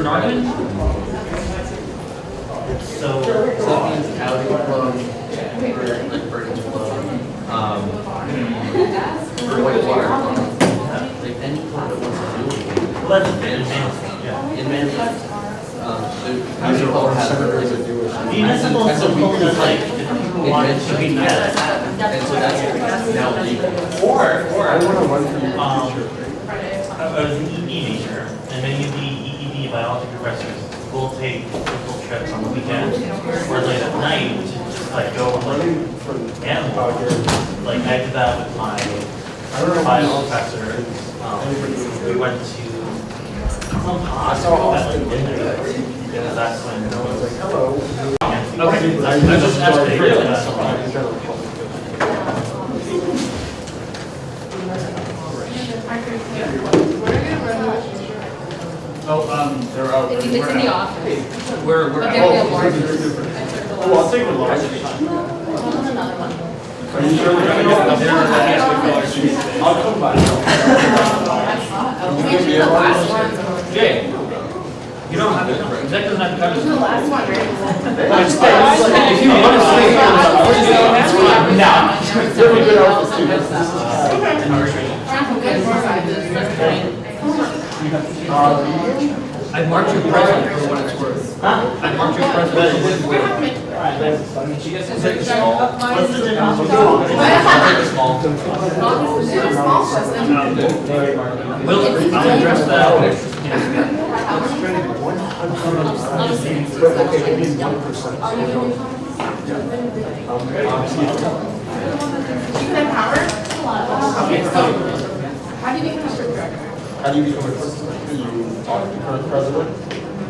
argument? So that means outing club, like burning club, or whitewater club, like any club that wants to do it. Well, that's advanced. In Manchester, municipal has a really good doers. Municipal is so cool that like if people want to be together. And so that's now legal. Or I want to run for you. I was an ED major, and many of the EED biology professors will take local trips on the weekend or late at night to just like go and like animal. Like I did that with my bio professor. We went to some hospital that like dinner. Yeah, that's when I was like, hello. Okay, I just asked for They're out. It's in the office. We're But out. there'll be a large. Oh, I'll take the large. Another one. Are you sure we're gonna get them there? I'll come by. We did the last one. Jay, you don't have to, Zach doesn't have to cover The this. last one, right? If you want to stay here, No. They're good outfits too. I marked you present for what it's worth. I marked you present for what it's worth. what's the difference between I'll address that. How do you become a strict director? How do you become a president? You talk to the current president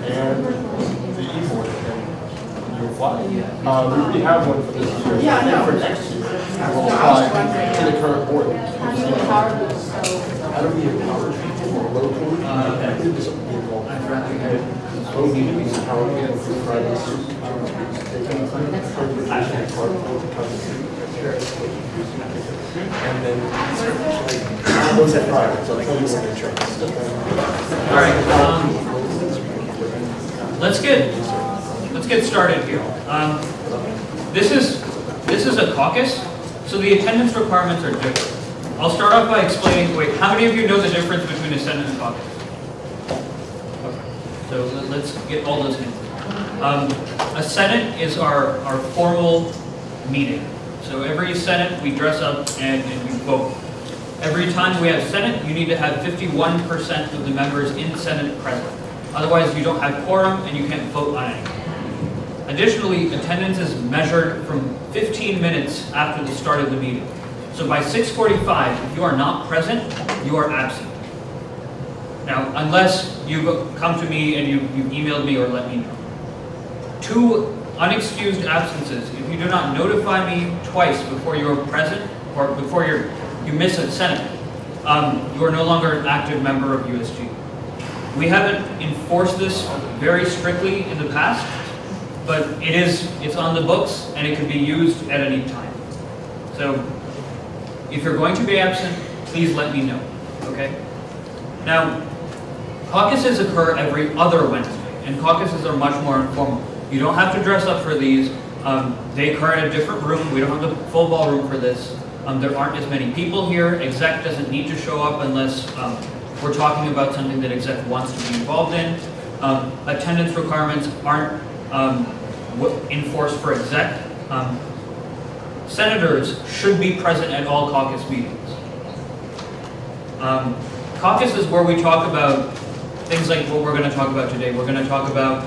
and the e-board and you apply. We already have one for this year. Yeah, I know. For next year, we will apply to the current board. How do you empower them? So, How do we empower people more locally? I think this will be involved. Locally, we empower people through private schools. And then what's that private? So I'll tell you when they train. All right, let's get started here. This is a caucus, so the attendance requirements are different. I'll start off by explaining. Wait, how many of you know the difference between a Senate and caucus? Okay, so let's get all those in. A Senate is our formal meeting. So every Senate, we dress up and we vote. Every time we have Senate, you need to have 51% of the members in Senate present. Otherwise, you don't have quorum and you can't vote on anything. Additionally, attendance is measured from 15 minutes after the start of the meeting. So by 6:45, if you are not present, you are absent. Now, unless you've come to me and you've emailed me or let me know. 2 unexcused absences. If you do not notify me twice before you're present or before you miss a Senate, you are no longer an active member of USG. We haven't enforced this very strictly in the past, but it's on the books and it can be used at any time. So if you're going to be absent, please let me know, okay? Now, caucuses occur every other Wednesday, and caucuses are much more informal. You don't have to dress up for these. They occur in a different room. We don't have the full ballroom for this. There aren't as many people here. Exec doesn't need to show up unless we're talking about something that exec wants to be involved in. Attendance requirements aren't enforced for exec. Senators should be present at all caucus meetings. Caucus is where we talk about things like what we're going to talk about today. We're going to talk about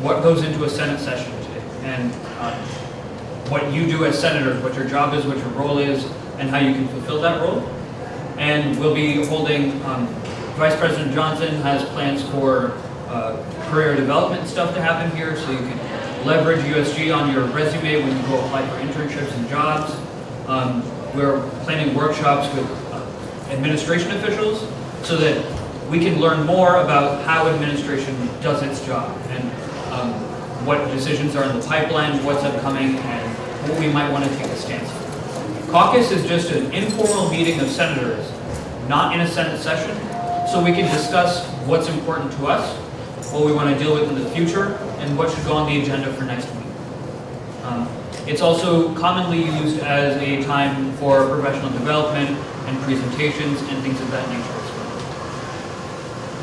what goes into a Senate session today, and what you do as senators, what your job is, what your role is, and how you can fulfill that role. And we'll be holding, Vice President Johnson has plans for career development stuff to happen here, so you can leverage USG on your resume when you go apply for internships and jobs. We're planning workshops with administration officials so that we can learn more about how administration does its job and what decisions are in the pipeline, what's upcoming, and what we might want to take a stance on. Caucus is just an informal meeting of senators, not in a Senate session, so we can discuss what's important to us what we want to deal with in the future, and what should go on the agenda for next week. It's also commonly used as a time for professional development and presentations and things of that nature as well.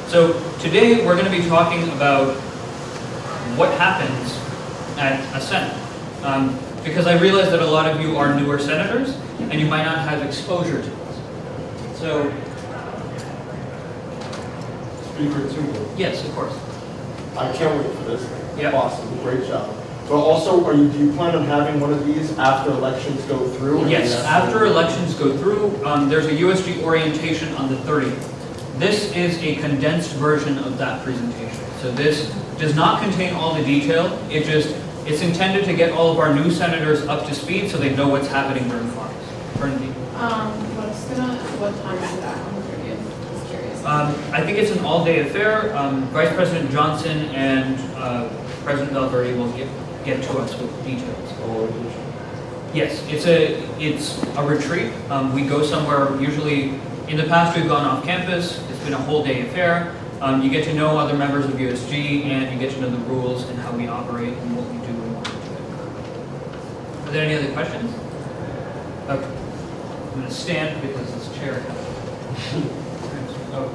So today we're going to be talking about what happens at a Senate. Because I realize that a lot of you are newer senators and you might not have exposure to this. So, Speaker Toombs. yes, of course. I can't wait for this. Yeah. Awesome, great job. But also, do you plan on having one of these after elections go through? Yes, after elections go through, there's a USG orientation on the 30th. This is a condensed version of that presentation. So this does not contain all the detail. It's intended to get all of our new senators up to speed so they know what's happening during caucus. What time is that on the 30th? Just curious. I think it's an all-day affair. Vice President Johnson and President Valverde will get to us with details. Yes, it's a retreat. We go somewhere, usually, in the past we've gone off campus. It's been a whole day affair. You get to know other members of USG and you get to know the rules and how we operate and what we do and what we do. Are there any other questions? Okay. I'm going to stand because this chair. Oh,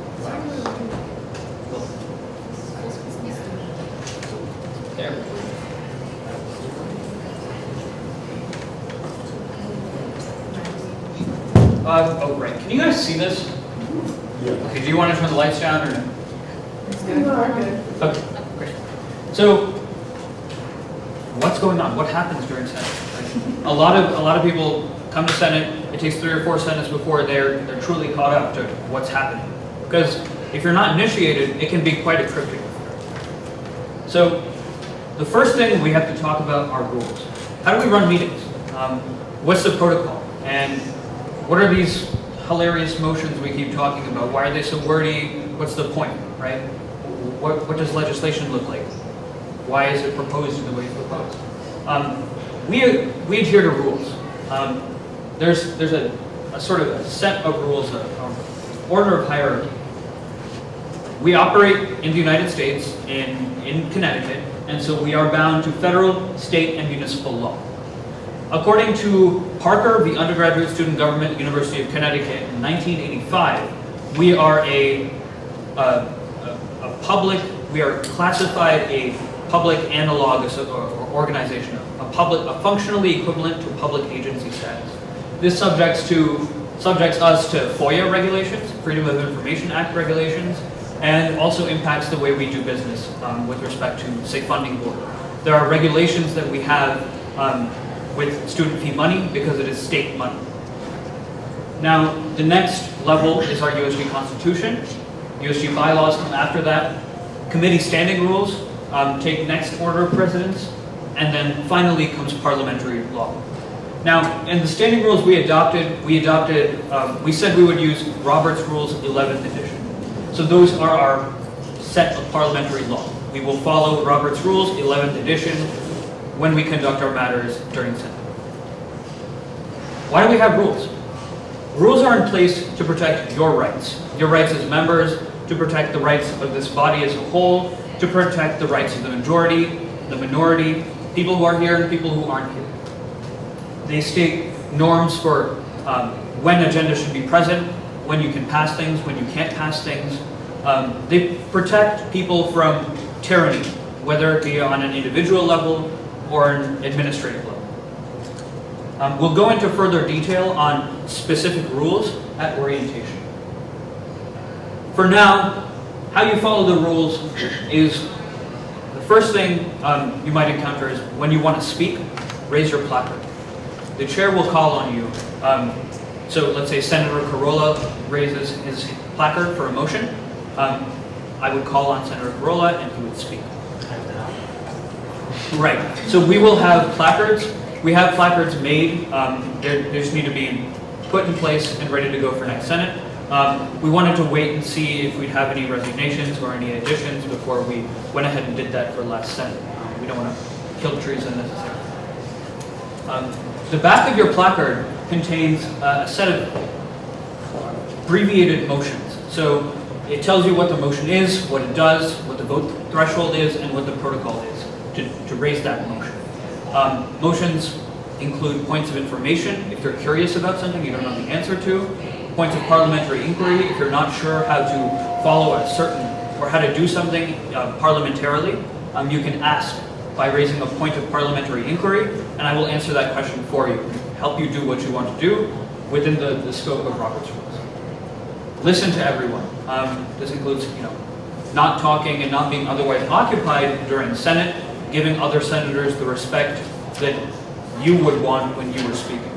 there we go. Oh, right. Can you guys see this? Yeah. Okay, do you want to turn the lights down or no? Okay, great. So, what's going on? What happens during Senate? Right? A lot of people come to Senate. It takes 3 or 4 Senates before they're truly caught up to what's happening. Because if you're not initiated, it can be quite a cryptic affair. So, the first thing we have to talk about are rules. How do we run meetings? What's the protocol? And what are these hilarious motions we keep talking about? Why are they so wordy? What's the point, right? What does legislation look like? Why is it proposed in the way it's proposed? We adhere to rules. There's a sort of a set of rules, an order of hierarchy. We operate in the United States, in Connecticut, and so we are bound to federal, state, and municipal law. According to Parker, the undergraduate student government, University of Connecticut, in 1985, we are a classified a public analog organization, a functionally equivalent to public agency status. This subjects us to FOIA regulations, Freedom of Information Act regulations, and also impacts the way we do business with respect to, say, funding board. There are regulations that we have with student fee money because it is state money. Now, the next level is our USG Constitution. USG bylaws come after that. Committee standing rules take next order of precedence. And then finally comes parliamentary law. Now, in the standing rules we said we would use Robert's Rules 11th edition. So those are our set of parliamentary law. We will follow Robert's Rules 11th edition when we conduct our matters during Senate. Why do we have rules? Rules are in place to protect your rights as members, to protect the rights of this body as a whole, to protect the rights of the majority, the minority, people who are here and people who aren't here. They state norms for when agenda should be present, when you can pass things, when you can't pass things. They protect people from tyranny, whether it be on an individual level or an administrative level. We'll go into further detail on specific rules at orientation. For now, how you follow the rules is the first thing you might encounter is when you want to speak, raise your placard. The chair will call on you. So let's say Senator Corolla raises his placard for a motion. I would call on Senator Corolla and he would speak. Right. So we will have placards. We have placards made. They just need to be put in place and ready to go for next Senate. We wanted to wait and see if we'd have any resignations or any additions before we went ahead and did that for last Senate. We don't want to kill trees unnecessarily. The back of your placard contains a set of abbreviated motions. So it tells you what the motion is, what it does, what the vote threshold is, and what the protocol is to raise that motion. Motions include points of information if you're curious about something you don't know the answer to, points of parliamentary inquiry if you're not sure how to follow a certain or how to do something parliamentarily. You can ask by raising a point of parliamentary inquiry, and I will answer that question for you, help you do what you want to do within the scope of Robert's rules. Listen to everyone. This includes, not talking and not being otherwise occupied during the Senate, giving other senators the respect that you would want when you were speaking.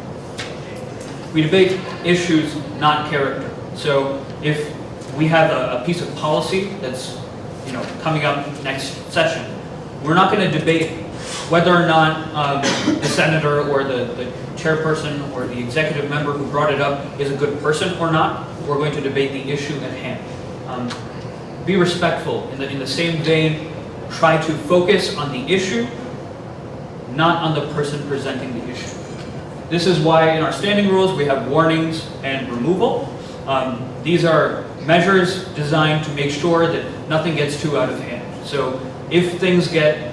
We debate issues, not character. So if we have a piece of policy that's, coming up next session, we're not going to debate whether or not the senator or the chairperson or the executive member who brought it up is a good person or not. We're going to debate the issue at hand. Be respectful. In the same vein, try to focus on the issue, not on the person presenting the issue. This is why in our standing rules we have warnings and removal. These are measures designed to make sure that nothing gets too out of hand. So if things get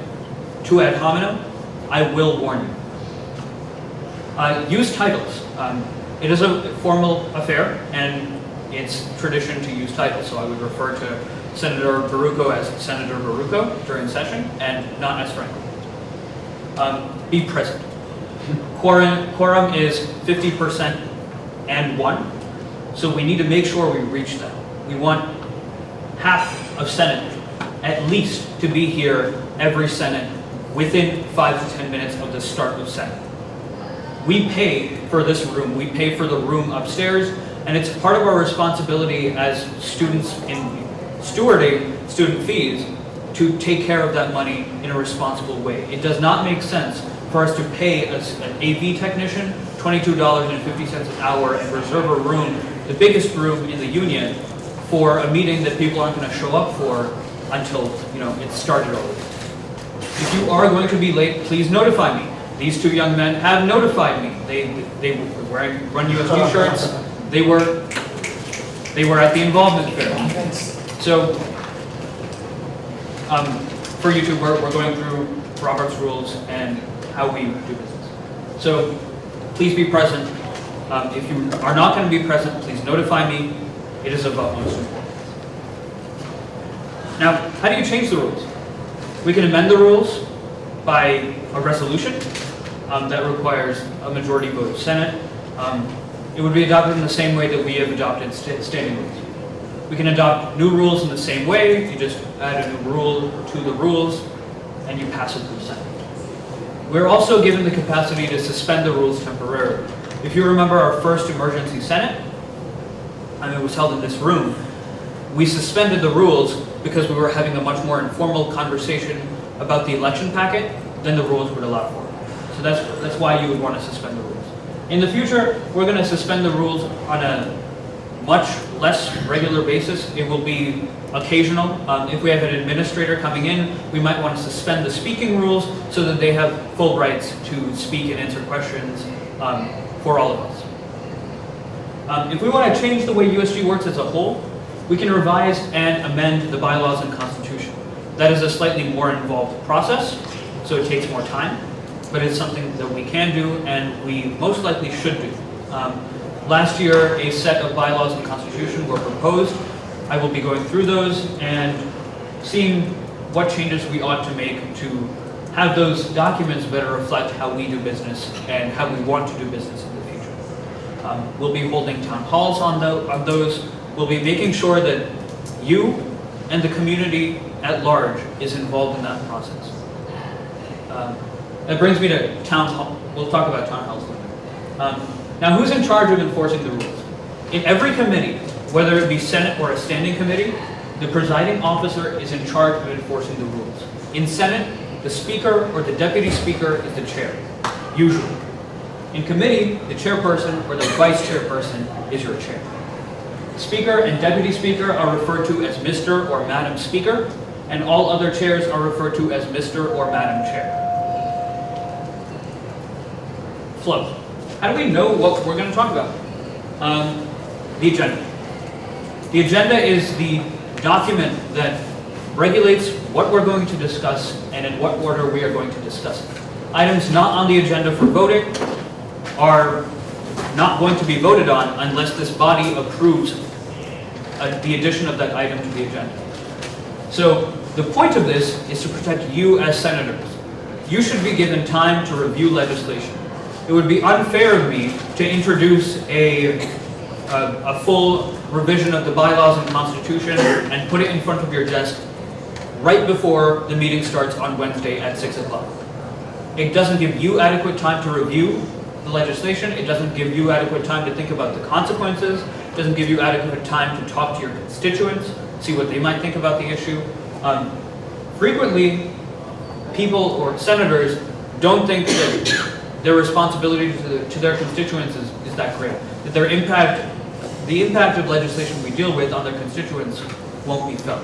too ad hominem, I will warn you. Use titles. It is a formal affair, and it's tradition to use titles. So I would refer to Senator Baruco as Senator Baruco during session, and not as Franklin. Be present. Quorum is 50% and 1, so we need to make sure we reach that. We want half of Senate at least to be here every Senate within 5 to 10 minutes of the start of Senate. We pay for this room, we pay for the room upstairs, and it's part of our responsibility as students in stewarding student fees to take care of that money in a responsible way. It does not make sense for us to pay an AV technician $22.50 an hour and reserve a room, the biggest room in the union, for a meeting that people aren't going to show up for until it started already. If you are going to be late, please notify me. These two young men have notified me. They were wearing Run USG shirts. They were at the involvement fair. So for YouTube, we're going through Robert's rules and how we do business. So please be present. If you are not going to be present, please notify me. It is of utmost importance. Now, how do you change the rules? We can amend the rules by a resolution that requires a majority vote of Senate. It would be adopted in the same way that we have adopted standing rules. We can adopt new rules in the same way. You just add a new rule to the rules, and you pass it through the Senate. We're also given the capacity to suspend the rules temporarily. If you remember our first emergency Senate, and it was held in this room, we suspended the rules because we were having a much more informal conversation about the election packet than the rules would allow for. So that's why you would want to suspend the rules. In the future, we're going to suspend the rules on a much less regular basis. It will be occasional. If we have an administrator coming in, we might want to suspend the speaking rules so that they have full rights to speak and answer questions for all of us. If we want to change the way USG works as a whole, we can revise and amend the bylaws and constitution. That is a slightly more involved process, so it takes more time, but it's something that we can do and we most likely should do. Last year, a set of bylaws and constitution were proposed. I will be going through those and seeing what changes we ought to make to have those documents better reflect how we do business and how we want to do business in the future. We'll be holding town halls on those. We'll be making sure that you and the community at large is involved in that process. That brings me to town hall. We'll talk about town halls later. Now, who's in charge of enforcing the rules? In every committee, whether it be Senate or a standing committee, the presiding officer is in charge of enforcing the rules. In Senate, the speaker or the deputy speaker is the chair, usually. In committee, the chairperson or the vice chairperson is your chair. Speaker and deputy speaker are referred to as Mr. or Madam Speaker, and all other chairs are referred to as Mr. or Madam Chair. Flow. How do we know what we're going to talk about? The agenda. The agenda is the document that regulates what we're going to discuss and in what order we are going to discuss it. Items not on the agenda for voting are not going to be voted on unless this body approves the addition of that item to the agenda. So the point of this is to protect you as senators. You should be given time to review legislation. It would be unfair of me to introduce a full revision of the bylaws and constitution and put it in front of your desk right before the meeting starts on Wednesday at 6 o'clock. It doesn't give you adequate time to review the legislation. It doesn't give you adequate time to think about the consequences. It doesn't give you adequate time to talk to your constituents, see what they might think about the issue. Frequently, people or senators don't think that their responsibility to their constituents is that great. That the impact of legislation we deal with on their constituents won't be felt.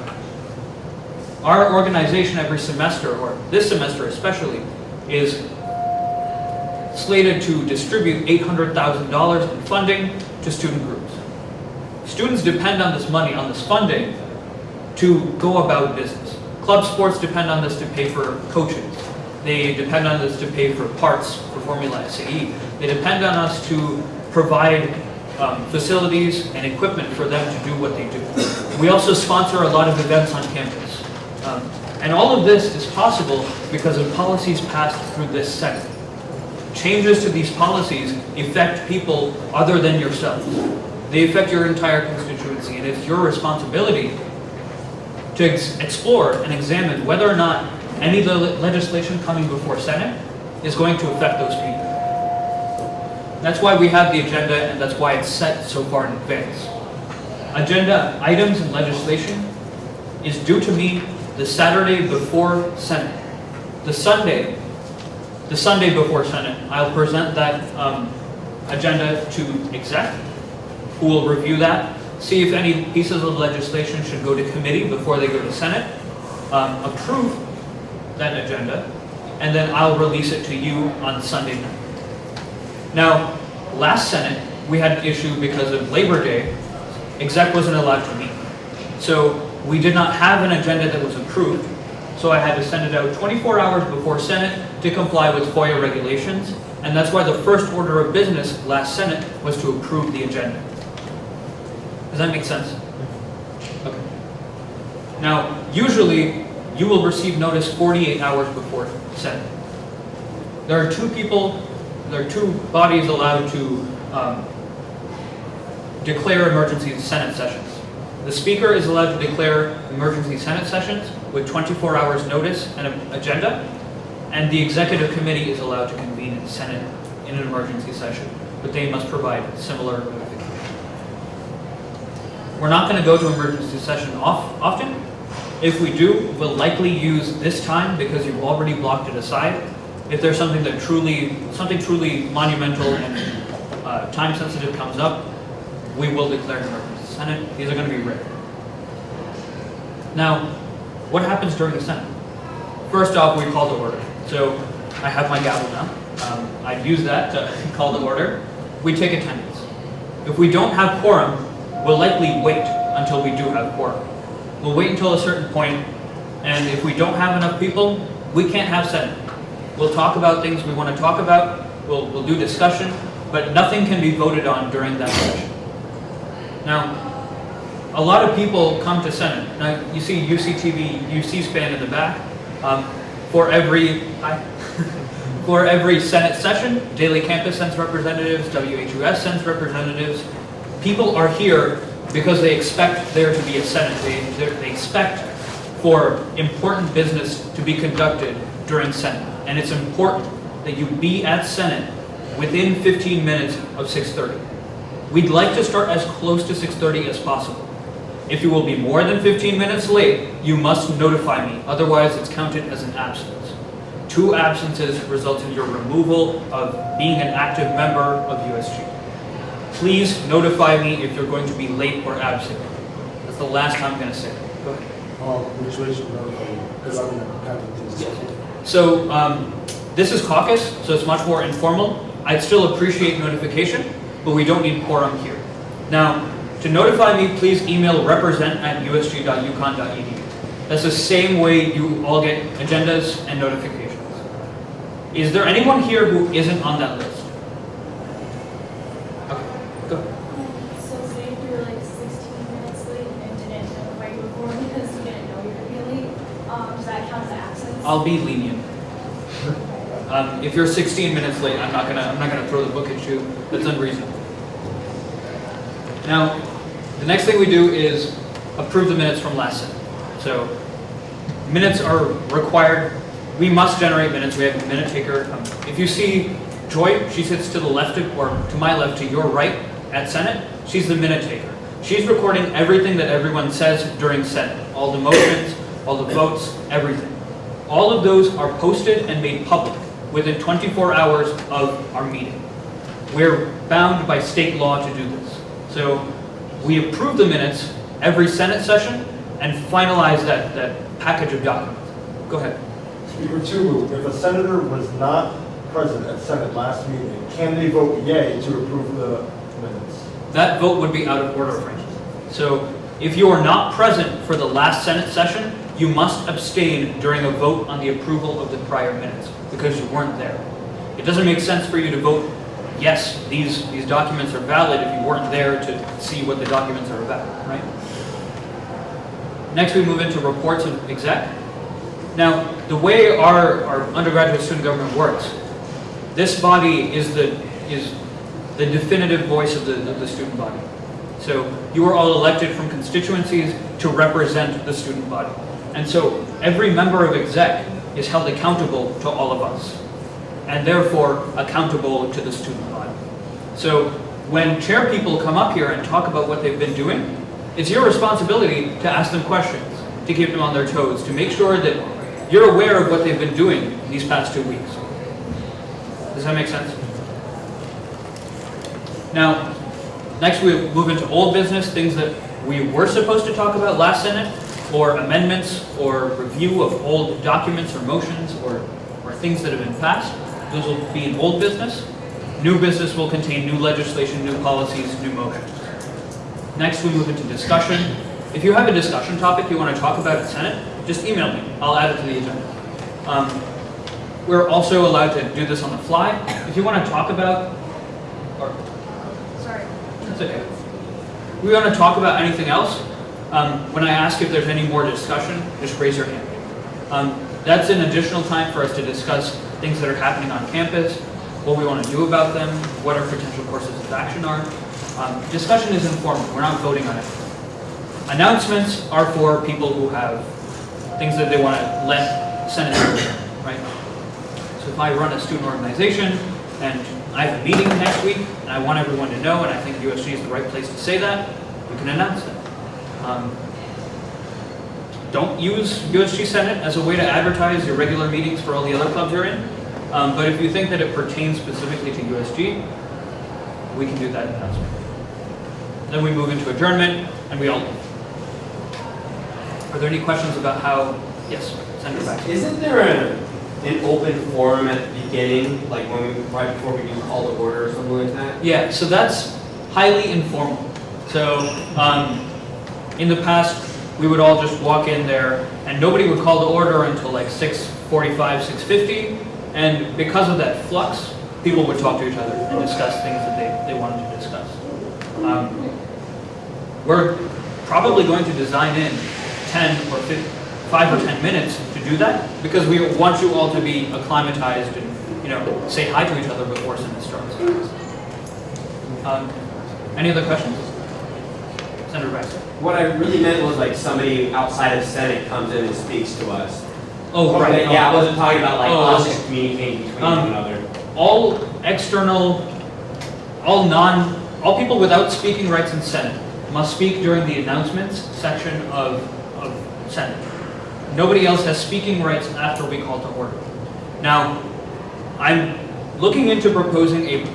Our organization every semester, or this semester especially, is slated to distribute $800,000 in funding to student groups. Students depend on this money, on this funding, to go about business. Club sports depend on this to pay for coaches. They depend on this to pay for parts for Formula SAE. They depend on us to provide facilities and equipment for them to do what they do. We also sponsor a lot of events on campus. And all of this is possible because of policies passed through this Senate. Changes to these policies affect people other than yourself. They affect your entire constituency, and it's your responsibility to explore and examine whether or not any of the legislation coming before Senate is going to affect those people. That's why we have the agenda, and that's why it's set so far in advance. Agenda items and legislation is due to me the Saturday before Senate. The Sunday before Senate, I'll present that agenda to exec, who will review that, see if any pieces of legislation should go to committee before they go to Senate, approve that agenda, and then I'll release it to you on Sunday night. Now, last Senate, we had an issue because of Labor Day. Exec wasn't allowed to meet. So we did not have an agenda that was approved, so I had to send it out 24 hours before Senate to comply with FOIA regulations, and that's why the first order of business last Senate was to approve the agenda. Does that make sense? Okay. Now, usually, you will receive notice 48 hours before Senate. There are two bodies allowed to declare emergency Senate sessions. The Speaker is allowed to declare emergency Senate sessions with 24 hours notice and an agenda, and the Executive Committee is allowed to convene in Senate in an emergency session, but they must provide similar notification. We're not going to go to emergency session often. If we do, we'll likely use this time because you've already blocked it aside. If there's something truly monumental and time sensitive comes up, we will declare an emergency Senate. These are going to be rare. Now, what happens during the Senate? First off, we call to order. So I have my gavel now. I'd use that to call to order. We take attendance. If we don't have quorum, we'll likely wait until we do have quorum. We'll wait until a certain point, and if we don't have enough people, we can't have Senate. We'll talk about things we want to talk about, we'll do discussion, but nothing can be voted on during that session. Now, a lot of people come to Senate. Now, you see UCTV, UC-SPAN in the back. For every Senate session, Daily Campus sends representatives, WHUS sends representatives. People are here because they expect there to be a Senate. They expect for important business to be conducted during Senate. And it's important that you be at Senate within 15 minutes of 6:30. We'd like to start as close to 6:30 as possible. If you will be more than 15 minutes late, you must notify me. Otherwise, it's counted as an absence. 2 absences result in your removal of being an active member of USG. Please notify me if you're going to be late or absent. That's the last time I'm going to say it. Go ahead. Which way should we notify you? Because I'm having things. So this is Caucus, so it's much more informal. I'd still appreciate notification, but we don't need quorum here. Now, To notify me, please email represent@usg.uconn.edu. That's the same way you all get agendas and notifications. Is there anyone here who isn't on that list? Okay, go ahead. So say if you were like 16 minutes late and didn't notify you before because you didn't know you were gonna be late, does that count as absence? I'll be lenient. If you're 16 minutes late, I'm not gonna throw the book at you. That's unreasonable. Now, the next thing we do is approve the minutes from last Senate. So, minutes are required. We must generate minutes. We have a minute taker. If you see Joy, she sits to the left of, or to my left, to your right at Senate. She's the minute taker. She's recording everything that everyone says during Senate. All the motions, all the votes, everything. All of those are posted and made public within 24 hours of our meeting. We're bound by state law to do this. So we approve the minutes every Senate session and finalize that package of documents. Go ahead. Speaker 2, if a senator was not present at Senate last meeting, can they vote yay to approve the minutes? That vote would be out of order, frankly. So if you are not present for the last Senate session, you must abstain during a vote on the approval of the prior minutes because you weren't there. It doesn't make sense for you to vote, yes, these documents are valid if you weren't there to see what the documents are about, right? Next, we move into reports of exec. Now, the way our undergraduate student government works, this body is the definitive voice of the student body. So you are all elected from constituencies to represent the student body. And so every member of exec is held accountable to all of us, and therefore accountable to the student body. So when chair people come up here and talk about what they've been doing, it's your responsibility to ask them questions, to keep them on their toes, to make sure that you're aware of what they've been doing these past 2 weeks. Does that make sense? Now, next we move into old business, things that we were supposed to talk about last Senate, or amendments, or review of old documents or motions, or things that have been passed. Those will be in old business. New business will contain new legislation, new policies, new motions. Next, we move into discussion. If you have a discussion topic you want to talk about at Senate, just email me. I'll add it to the agenda. We're also allowed to do this on the fly. If you want to talk about, or Sorry. that's okay. We want to talk about anything else. When I ask if there's any more discussion, just raise your hand. That's an additional time for us to discuss things that are happening on campus, what we want to do about them, what our potential courses of action are. Discussion is informal. We're not voting on it. Announcements are for people who have things that they want to let Senate know, right? So if I run a student organization and I have a meeting next week and I want everyone to know, and I think USG is the right place to say that, we can announce that. Don't use USG Senate as a way to advertise your regular meetings for all the other clubs you're in. But if you think that it pertains specifically to USG, we can do that announcement. Then we move into adjournment, and we all leave. Are there any questions about how? Yes, Senator Baxter. Isn't there an open forum at the beginning, like right before we do call to order or something like that? Yeah, so that's highly informal. So in the past, we would all just walk in there, and nobody would call to order until like 6:45, 6:50. And because of that flux, people would talk to each other and discuss things that they wanted to discuss. We're probably going to design in 5 or 10 minutes to do that, because we want you all to be acclimatized and, say hi to each other before Senate starts. Any other questions? Senator Baxter. What I really meant was like somebody outside of Senate comes in and speaks to us. Oh, right. Yeah, I wasn't talking about like Oh, us okay. just communicating between one another. All external, all people without speaking rights in Senate must speak during the announcements section of Senate. Nobody else has speaking rights after we call to order. Now, I'm looking into proposing a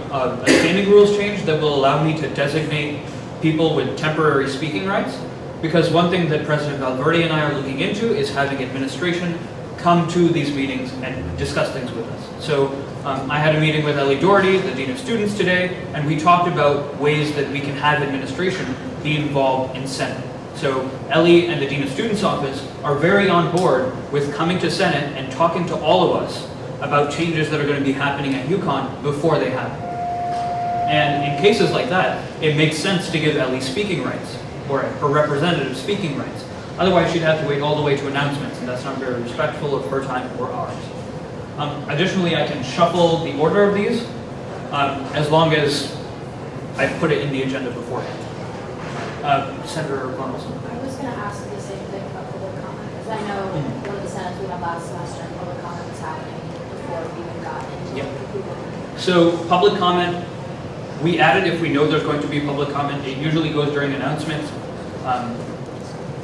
standing rules change that will allow me to designate people with temporary speaking rights, because one thing that President Valverde and I are looking into is having administration come to these meetings and discuss things with us. So I had a meeting with Ellie Doherty, the Dean of Students today, and we talked about ways that we can have administration be involved in Senate. So Ellie and the Dean of Students Office are very on board with coming to Senate and talking to all of us about changes that are going to be happening at UConn before they happen. And in cases like that, it makes sense to give Ellie speaking rights, or her representative speaking rights. Otherwise, she'd have to wait all the way to announcements, and that's not very respectful of her time or ours. Additionally, I can shuffle the order of these, as long as I put it in the agenda beforehand. Senator Ronaldson. I was going to ask the same thing about public comment, because I know one of the senates we had last semester, public comment was happening before we even got into Yep. it. So public comment, we added if we know there's going to be public comment. It usually goes during announcements.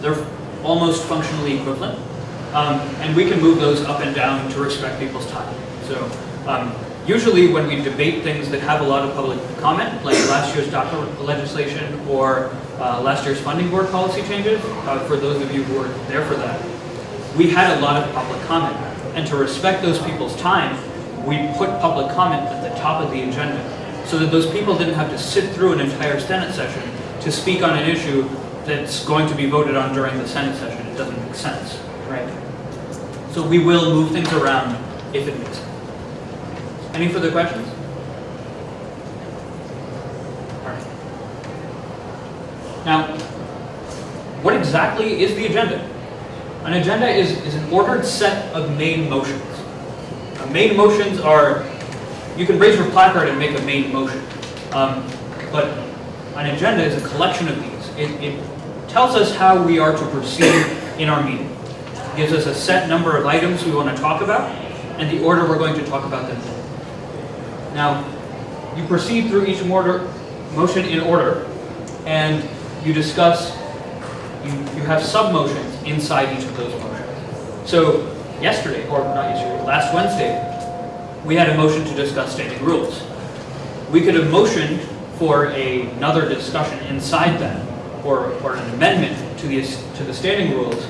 They're almost functionally equivalent. And we can move those up and down to respect people's time. So usually when we debate things that have a lot of public comment, like last year's DACA legislation or last year's funding board policy changes, for those of you who were there for that, we had a lot of public comment. And to respect those people's time, we put public comment at the top of the agenda so that those people didn't have to sit through an entire Senate session to speak on an issue that's going to be voted on during the Senate session. It doesn't make sense, right? So we will move things around if it makes sense. Any further questions? All right. Now, what exactly is the agenda? An agenda is an ordered set of main motions. Main motions are, you can raise your placard and make a main motion, but an agenda is a collection of these. It tells us how we are to proceed in our meeting. It gives us a set number of items we want to talk about, and the order we're going to talk about them in. Now, you proceed through each motion in order, and you discuss, you have sub-motions inside each of those motions. So, last Wednesday, we had a motion to discuss standing rules. We could have motioned for another discussion inside that, or an amendment to the standing rules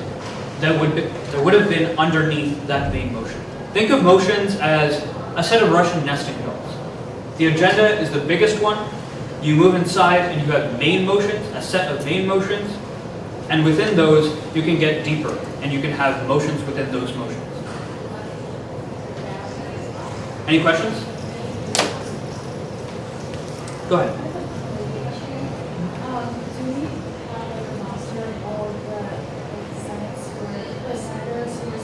that would have been underneath that main motion. Think of motions as a set of Russian nesting dolls. The agenda is the biggest one. You move inside and you have main motions, a set of main motions, and within those you can get deeper and you can have motions within those motions. Any questions? Go ahead. Do we have a roster of all the senators who are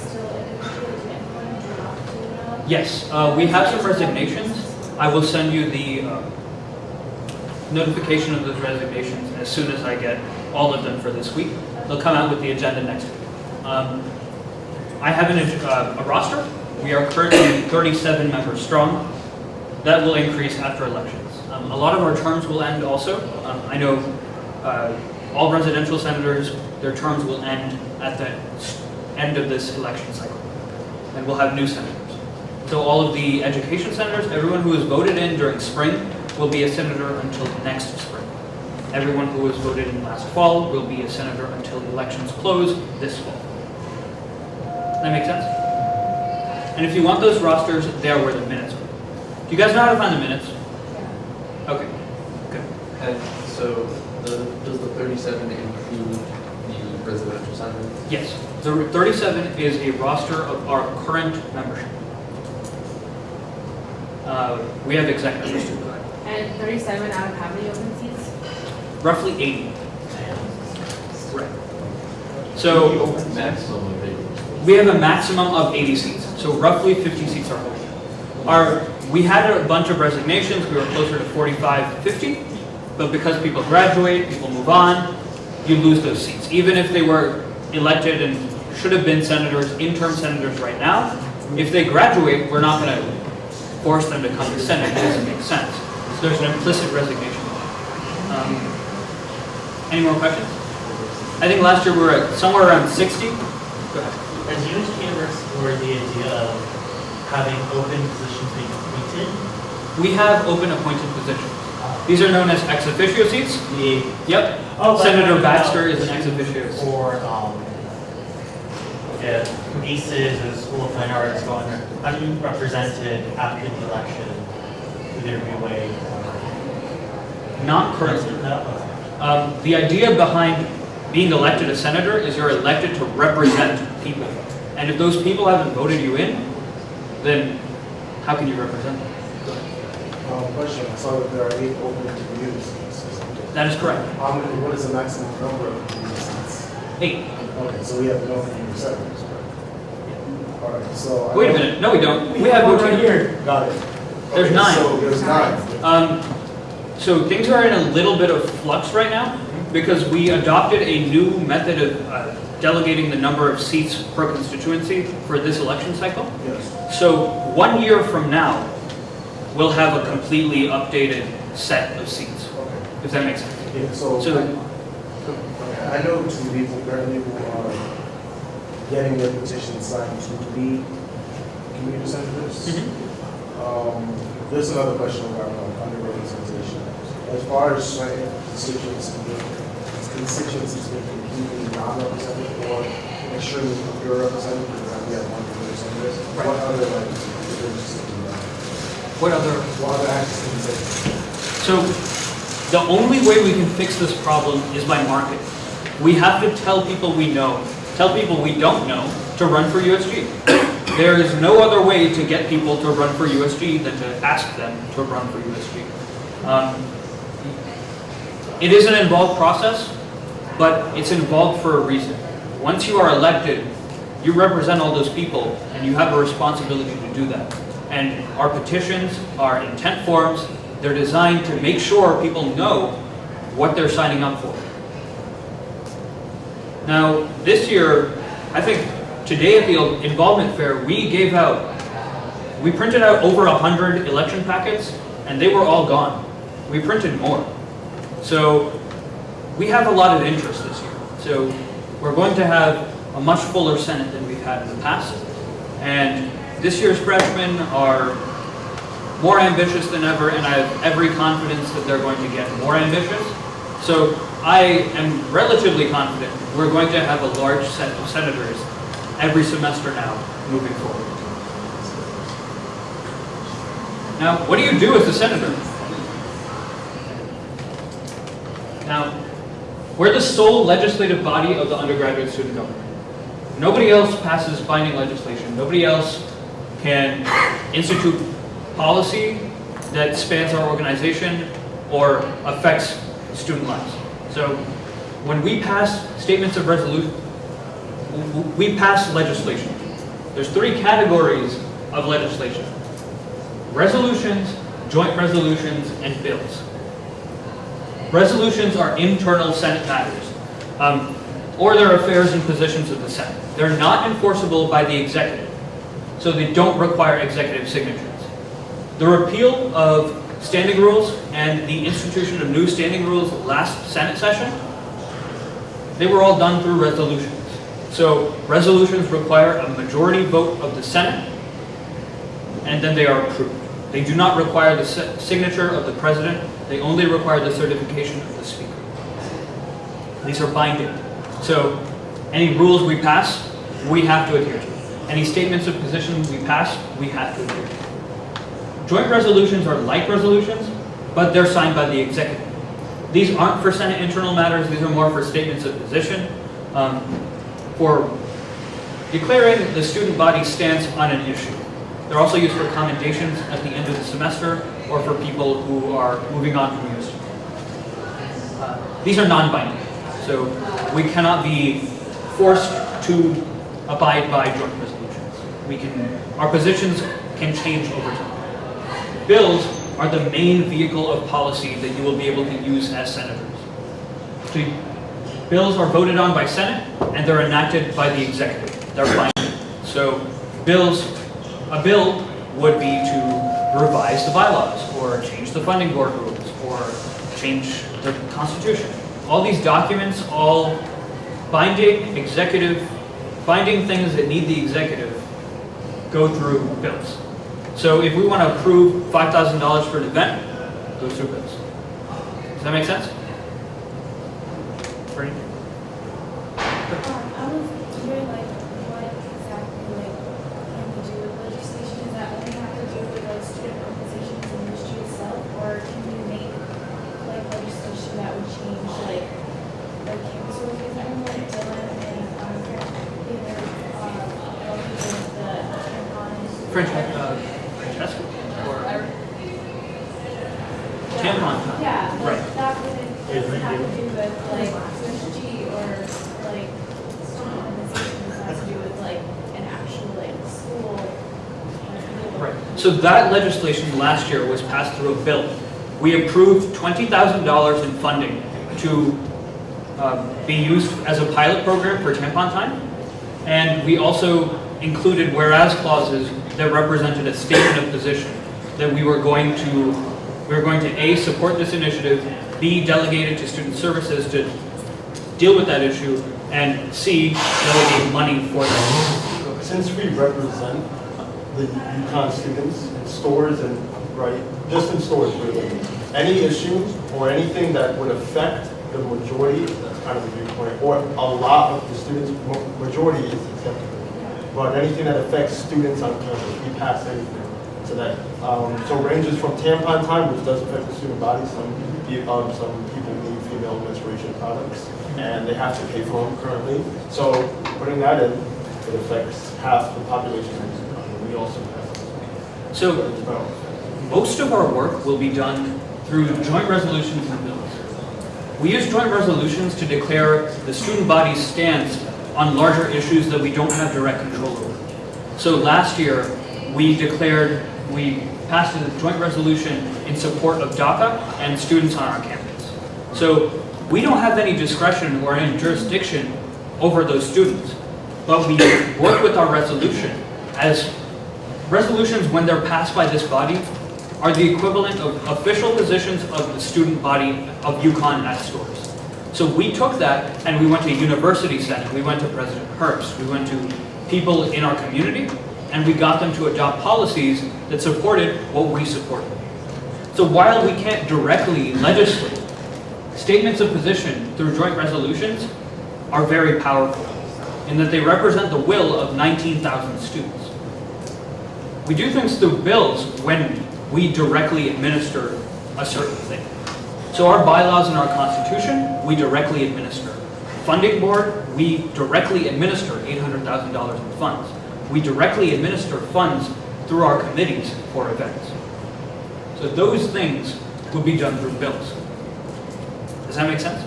still individually to anyone who want to know? Yes, we have some resignations. I will send you the notification of those resignations as soon as I get all of them for this week. They'll come out with the agenda next week. I have a roster. We are currently 37 members strong. That will increase after elections. A lot of our terms will end also. I know all residential senators, their terms will end at the end of this election cycle. And we'll have new senators. So all of the education senators, everyone who was voted in during spring will be a senator until next spring. Everyone who was voted in last fall will be a senator until the elections close this fall. That make sense? And if you want those rosters, they are where the minutes are. Do you guys know how to find the minutes? Okay, good. So does the 37 include the residential senators? Yes, the 37 is a roster of our current membership. We have exec members too. And 37 out of how many open seats? Roughly 80. Right. So Maximum of 8. we have a maximum of 80 seats. So roughly 50 seats are open. We had a bunch of resignations. We were closer to 45, 50. But because people graduate, people move on, you lose those seats. Even if they were elected and should have been senators, interim senators right now, if they graduate, we're not going to force them to come to Senate. It doesn't make sense. So there's an implicit resignation. Any more questions? I think last year we were at somewhere around 60. Go ahead. Has USG ever explored the idea of having open positions being appointed? We have open appointed positions. These are known as ex officio seats. Yep. Oh, Senator Baxter is an ex officio. Or ACES or School of Fine Arts going unrepresented after the election, would there be a way? Not currently. No? The idea behind being elected a senator is you're elected to represent people. And if those people haven't voted you in, then how can you represent them? Question, I saw that there are 8 open community seats. That is correct. How many, what is the maximum number of community seats? 8. Okay, so we have no community senators, correct? All right, so. Wait a minute. No, we don't. We have one rotating. here. Got it. There's Okay, 9. So there's 9. So things are in a little bit of flux right now because we adopted a new method of delegating the number of seats per constituency for this election cycle. Yes. So 1 year from now, we'll have a completely updated set of seats, Okay. if that makes sense. Yeah, so. So- I know 2 people currently who are getting their petitions signed to be community senators. There's another question about underrepresentation. As far as constituencies being completely non-represented or extremely underrepresented, because we have 100 senators, Right. what other like differences do you have? What other? What other actions can you take? So the only way we can fix this problem is by marketing. We have to tell people we know, tell people we don't know to run for USG. There is no other way to get people to run for USG than to ask them to run for USG. It is an involved process, but it's involved for a reason. Once you are elected, you represent all those people, and you have a responsibility to do that. And our petitions are intent forms. They're designed to make sure people know what they're signing up for. Now, this year, I think today at the involvement fair, we printed out over 100 election packets, and they were all gone. We printed more. So we have a lot of interest this year. So we're going to have a much fuller Senate than we've had in the past. And this year's freshmen are more ambitious than ever, and I have every confidence that they're going to get more ambitious. So I am relatively confident we're going to have a large set of senators every semester now moving forward. Now, what do you do as a senator? Now, we're the sole legislative body of the undergraduate student government. Nobody else passes binding legislation. Nobody else can institute policy that spans our organization or affects student lives. So when we pass statements of resolution, we pass legislation. There's 3 categories of legislation: resolutions, joint resolutions, and bills. Resolutions are internal Senate matters, or they're affairs and positions of the Senate. They're not enforceable by the executive, so they don't require executive signatures. The repeal of standing rules and the institution of new standing rules last Senate session, they were all done through resolutions. So resolutions require a majority vote of the Senate, and then they are approved. They do not require the signature of the president. They only require the certification of the speaker. These are binding. So any rules we pass, we have to adhere to. Any statements of position we pass, we have to adhere to. Joint resolutions are like resolutions, but they're signed by the executive. These aren't for Senate internal matters. These are more for statements of position, for declaring the student body stance on an issue. They're also used for commendations at the end of the semester or for people who are moving on from USG. These are non-binding, so we cannot be forced to abide by joint resolutions. Our positions can change over time. Bills are the main vehicle of policy that you will be able to use as senators. So bills are voted on by Senate, and they're enacted by the executive. They're binding. So a bill would be to revise the bylaws, or change the funding board rules, or change the Constitution. All these documents, all binding things that need the executive, go through bills. So if we want to approve $5,000 for an event, it goes through bills. Does that make sense? Bernie? I was wondering, like, what exactly, like, can we do with legislation? Does that only have to do with, like, student organizations and industry itself, or can we make, like, legislation that would change, like, Francesca? Or tampon time? Yeah, Right. like that wouldn't have to do with like USG or like student organizations, it has to do with like an actual like school. Right. So that legislation last year was passed through a bill. We approved $20,000 in funding to be used as a pilot program for tampon time. And we also included whereas clauses that represented a statement of position that we were going to A, support this initiative, B, delegate it to student services to deal with that issue, and C, delegate money for that. Since we represent the UConn students in stores and, right, just in stores really, any issue or anything that would affect the majority, that's kind of the viewpoint, or a lot of the students, majority is acceptable. But anything that affects students on campus, we pass anything to that. So ranges from tampon time, which does affect the student body. Some people need female menstruation products, and they have to pay for them currently. So putting that in, it affects half the population. And we also pass. So most of our work will be done through joint resolutions and bills. We use joint resolutions to declare the student body's stance on larger issues that we don't have direct control over. So last year, we passed a joint resolution in support of DACA and students on our campus. So we don't have any discretion or any jurisdiction over those students, but we work with our resolution, as resolutions, when they're passed by this body, are the equivalent of official positions of the student body of UConn at stores. So we took that and we went to University Senate, we went to President Herbst, we went to people in our community, and we got them to adopt policies that supported what we supported. So while we can't directly legislate, statements of position through joint resolutions are very powerful in that they represent the will of 19,000 students. We do things through bills when we directly administer a certain thing. So our bylaws and our constitution, we directly administer. Funding board, we directly administer $800,000 in funds. We directly administer funds through our committees for events. So those things would be done through bills. Does that make sense?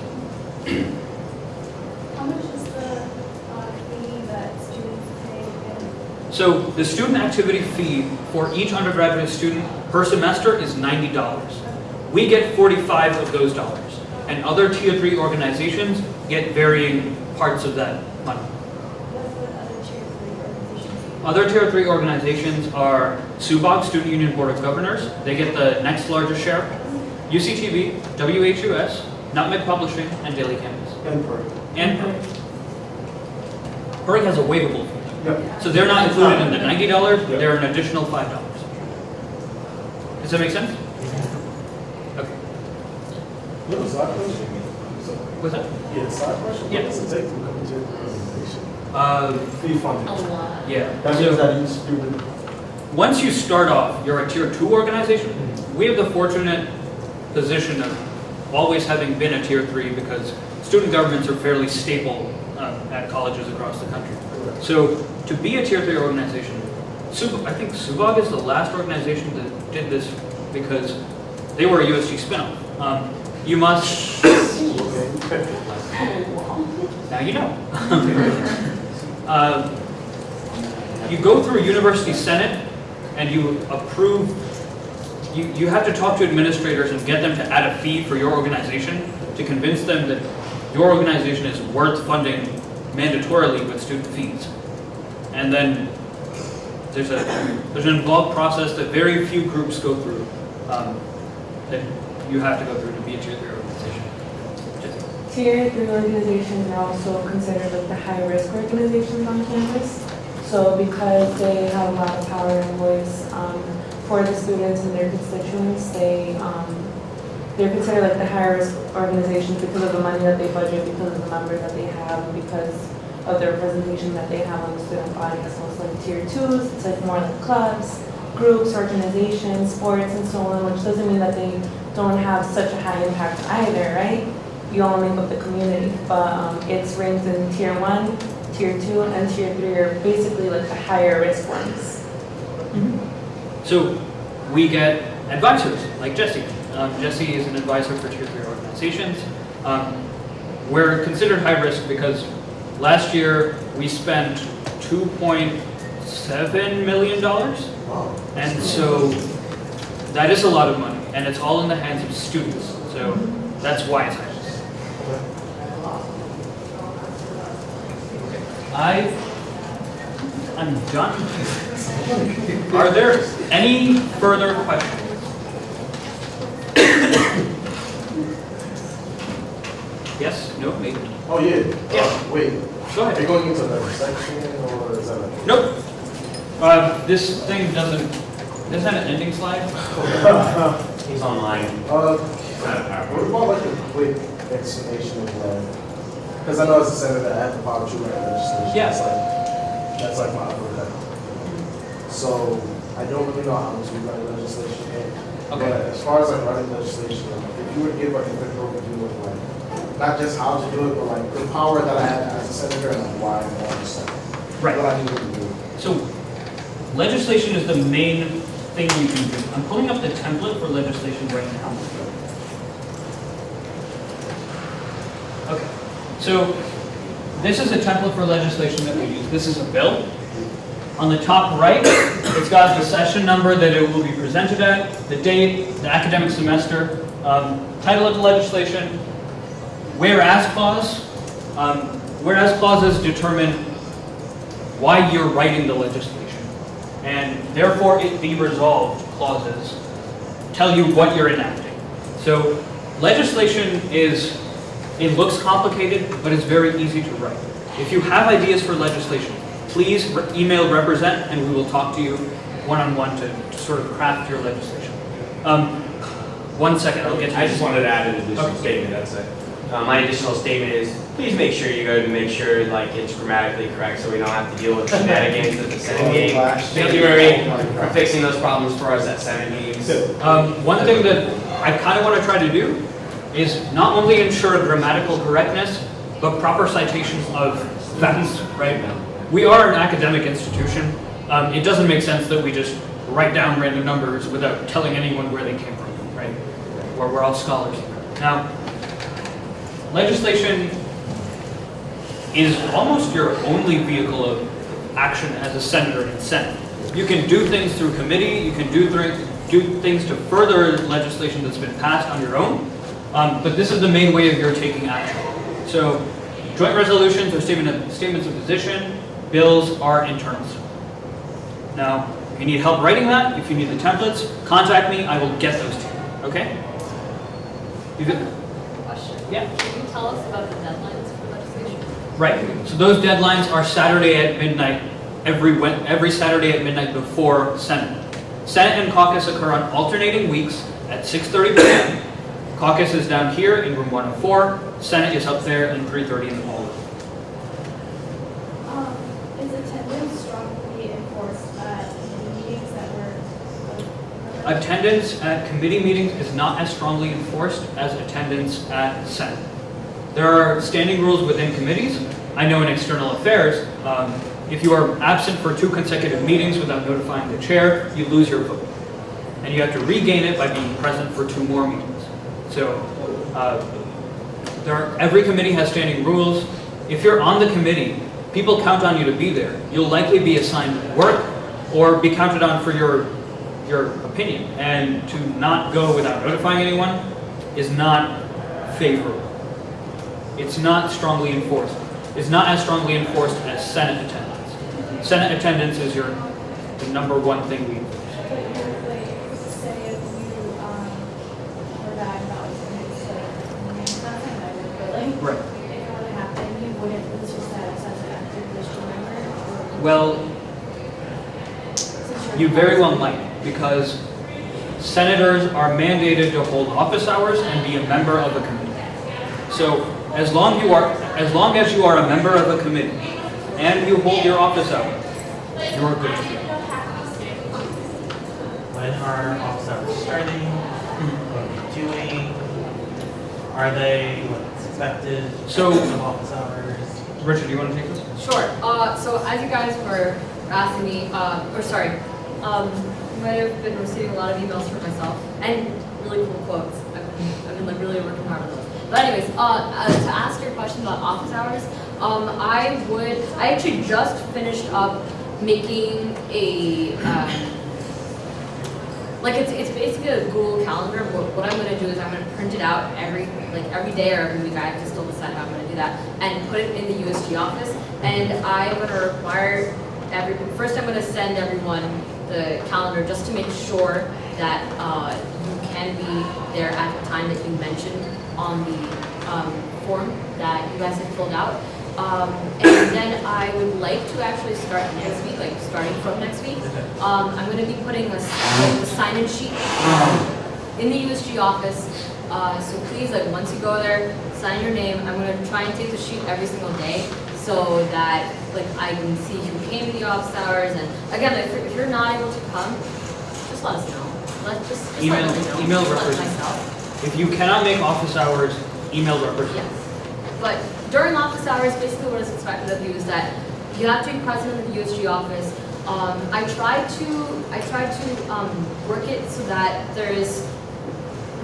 How much is the fee that students pay again? So the student activity fee for each undergraduate student per semester is $90. We get 45 of those dollars, and other Tier 3 organizations get varying parts of that money. What Other other Tier 3 organizations? Tier 3 organizations are SUBOG, Student Union Board of Governors. They get the next largest share. UCTV, WHUS, Nutmeg Publishing, and Daily Campus. And per. And PERG has a waivable fee. Yep. So they're not included in the $90, Yep. they're an additional $5. Does that make sense? Okay. You have a side question? What's that? Yeah, side question? Yeah. What does it take to become a Tier 3 organization? Fee funded. A lot. Yeah. That So means that each student. once you start off, you're a Tier 2 organization. We have the fortunate position of always having been a Tier 3 because student governments are fairly staple at colleges across the country. So to be a Tier 3 organization, I think SUBOG is the last organization that did this because they were a USG spinoff. You must, now you know. You go through a university senate and you approve, you have to talk to administrators and get them to add a fee for your organization to convince them that your organization is worth funding mandatorily with student fees. And then there's an involved process that very few groups go through that you have to go through to be a Tier 3 organization. Tier 3 organizations are also considered like the high-risk organizations on campus. So because they have a lot of power and voice for the students and their constituents, they're considered like the high-risk organizations because of the money that they budget, because of the members that they have, and because of the representation that they have on the student body. So it's like Tier 2s, it's like more like clubs, groups, organizations, sports, and so on, which doesn't mean that they don't have such a high impact either, right? You all make up the community, but it's ranked in Tier 1, Tier 2, and Tier 3 are basically like the higher risk ones. So we get advisors like Jesse. Jesse is an advisor for Tier 3 organizations. We're considered high risk because last year we spent $2.7 million. Wow. And so that is a lot of money, and it's all in the hands of students. So that's why it's high risk. I'm done. Are there any further questions? Yes? No? Maybe? Oh, yeah. Yeah. Wait, Go are ahead. you going into another section or is that a? Nope. This thing doesn't have an ending slide. He's online. What about like a quick explanation of because I know as a senator, I have to follow through with legislation. Yeah. That's like my upper level. So I don't really know how to run legislation yet. Okay. But as far as like running legislation, if you would give like a quick overview of like, not just how to do it, but like the power that I have as a senator and like why I want to senator. Right. What I need to do. So legislation is the main thing you can do. I'm pulling up the template for legislation right now. Okay. So this is a template for legislation that we use. This is a bill. On the top right, it's got the session number that it will be presented at, the date, the academic semester, title of the legislation, whereas clause. Whereas clauses determine why you're writing the legislation, and therefore it be resolved clauses tell you what you're enacting. So legislation it looks complicated, but it's very easy to write. If you have ideas for legislation, please email represent and we will talk to you one-on-one to sort of craft your legislation. 1 second, I'll get to I just wanted to add an additional Okay. statement, that's it. My additional statement is, please make sure you go to make sure like it's grammatically correct so we don't have to deal with shenanigans at the Senate meeting. Thank you, Murray, for fixing those problems for us at Senate meetings. One thing that I kind of want to try to do is not only ensure grammatical correctness, but proper citation of facts, right? We are an academic institution. It doesn't make sense that we just write down random numbers without telling anyone where they came from, right? Or we're all scholars. Now, legislation is almost your only vehicle of action as a senator in Senate. You can do things through committee, you can do things to further legislation that's been passed on your own, but this is the main way of your taking action. So, joint resolutions or statements of position, bills are internals. Now, if you need help writing that, if you need the templates, contact me, I will get those to you, okay? Question. Yeah. Can you tell us about the deadlines for legislation? Right, so those deadlines are Saturday at midnight, every Saturday at midnight before Senate. Senate and caucus occur on alternating weeks at 6:30 p.m. Caucus is down here in room 104, Senate is up there in 3:30 in the hallway. Is attendance strongly enforced at the meetings that were? Attendance at committee meetings is not as strongly enforced as attendance at Senate. There are standing rules within committees. I know in external affairs, if you are absent for 2 consecutive meetings without notifying the chair, you lose your vote. And you have to regain it by being present for 2 more meetings. So every committee has standing rules. If you're on the committee, people count on you to be there. You'll likely be assigned work or be counted on for your opinion. And to not go without notifying anyone is not favorable. It's not strongly enforced. It's not as strongly enforced as Senate attendance. Senate attendance is the #1 thing we enforce. But you would like say if you were bad about attendance, it's not something I would feel like. Right. If it would happen, you wouldn't lose your status as an active district member? Or Well, since you're- you very well might, because senators are mandated to hold office hours and be a member of a committee. So as long as you are a member of a committee and you hold your office hours, you are good to go. When are office hours starting? What are we doing? Are they what's expected? So- of office hours? Richard, do you want to take this? Sure. So as you guys were asking me, You might have been receiving a lot of emails from myself and really cool quotes. I've been like really working hard on those. But anyways, to ask your question about office hours, I actually just finished up making a, like it's basically a Google Calendar. What I'm gonna do is I'm gonna print it out every day or every week. I have to still decide how I'm gonna do that, and put it in the USG office. And I'm gonna require first I'm gonna send everyone the calendar just to make sure that you can be there at the time that you mentioned on the form that you guys had filled out. And then I would like to actually start next week, like starting from next week. I'm going to be putting a sign-in sheet in the USG office. So please, like once you go there, sign your name. I'm going to try and take the sheet every single day so that like I can see who came to the office hours. And again, if you're not able to come, just let us know. Just Email let me know. email Just let representative. myself. If you cannot make office hours, email representative. Yes. But during office hours, basically what is expected of you is that you have to be present in the USG office. I tried to work it so that there is,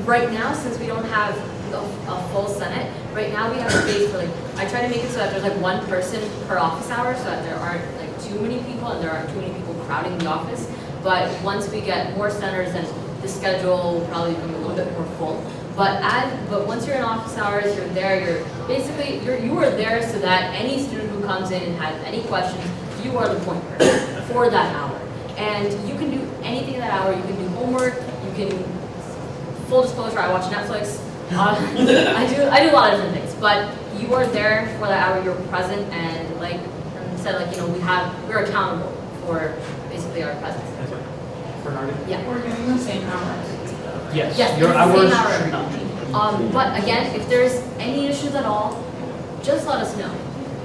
right now, since we don't have a full Senate, right now we have space for I try to make it so that there's like one person per office hour so that there aren't like too many people and there aren't too many people crowding the office. But once we get more senators, then the schedule will probably become a little bit more full. But once you're in office hours, you're there. You are there so that any student who comes in and has any questions, you are the point person for that hour. And you can do anything that hour. You can do homework. You can, full disclosure, I watch Netflix. I do a lot of different things. But you are there for that hour. You're present, and like I said, we're accountable for basically our presence. Bernardo? Yeah. We're doing the same hours. Yes. Yes, Your it's the hours same hour. should not change. But again, if there's any issues at all, just let us know.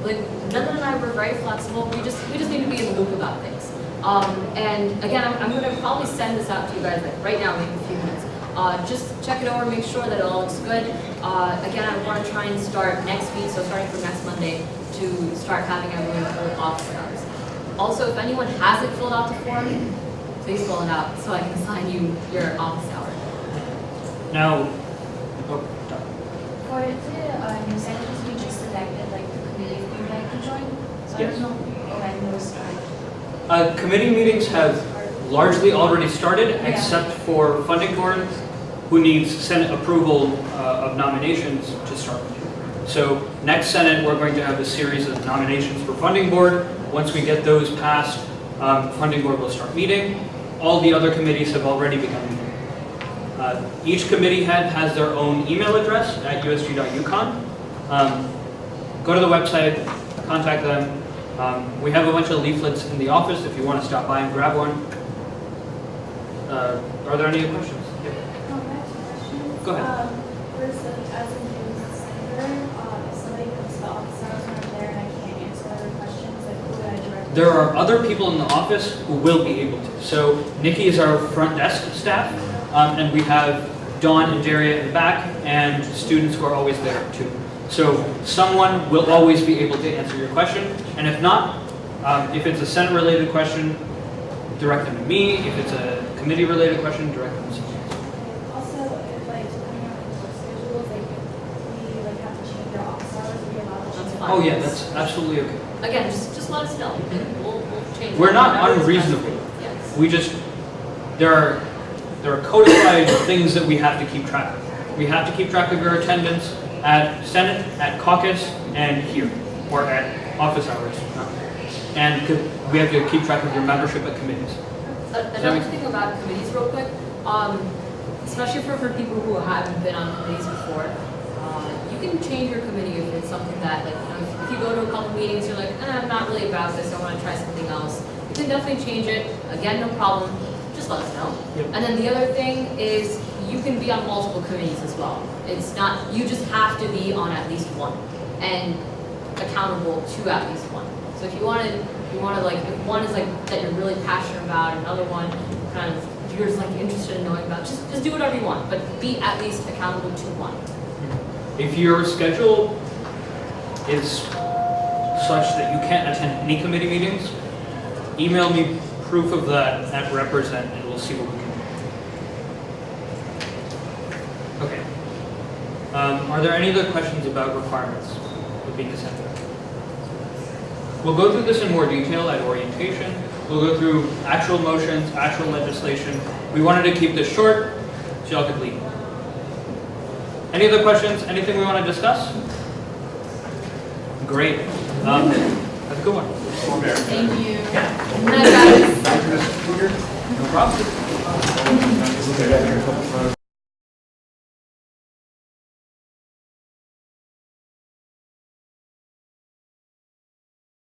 Like, Nanda and I were very flexible. We just need to be in the loop about things. And again, I'm going to probably send this out to you guys like right now, maybe a few minutes. Just check it over, make sure that it all looks good. Again, I want to try and start next week, so starting from next Monday, to start having everyone fill office hours. Also, if anyone hasn't filled out the form, please fill it out so I can assign you your office hour. Now, For the new senators, we just elected like the committee we would like to join. So I Yes. don't know when those start. committee meetings have largely already started, Yeah. except for funding board, who needs Senate approval of nominations to start. So next Senate, we're going to have a series of nominations for funding board. Once we get those passed, funding board will start meeting. All the other committees have already begun meeting. Each committee head has their own email address at usg.uconn. Go to the website, contact them. We have a bunch of leaflets in the office if you want to stop by and grab one. Are there any questions? Yeah. Go ahead. As a new senator, if somebody comes to the office hours and I'm there and I can't answer other questions, like who would I direct? There are other people in the office who will be able to. So Nikki is our front desk staff, and we have Dawn and Daria in the back, and students who are always there too. So someone will always be able to answer your question, and if not, if it's a Senate-related question, direct them to me. If it's a committee-related question, direct them to someone else. Also, if like depending on our schedules, like if we like have to change our office hours, we allow to change. That's our fine. Oh yeah, that's absolutely okay. Again, just let us know. We'll change. We're not whatever is best. unreasonable. Yes. We just, there are codified things that we have to keep track of. We have to keep track of your attendance at Senate, at Caucus, and here, or at office hours. And we have to keep track of your membership at committees. Another thing about committees real quick, especially for people who haven't been on committees before, you can change your committee if it's something that, like, if you go to a couple meetings, you're like, I'm not really about this, I want to try something else. You can definitely change it. Again, no problem. Just let us know. Yep. And then the other thing is you can be on multiple committees as well. It's not, you just have to be on at least one and accountable to at least one. So if you want to like, if one is like that you're really passionate about, another one kind of you're just like interested in knowing about, just do whatever you want, but be at least accountable to one. If your schedule is such that you can't attend any committee meetings, email me proof of that at represent, and we'll see what we can do. Okay. Are there any other questions about requirements of being a senator? We'll go through this in more detail at orientation. We'll go through actual motions, actual legislation. We wanted to keep this short, so y'all could leave. Any other questions? Anything we want to discuss? Great. Have a good one. Thank you. Good night, guys. No problem.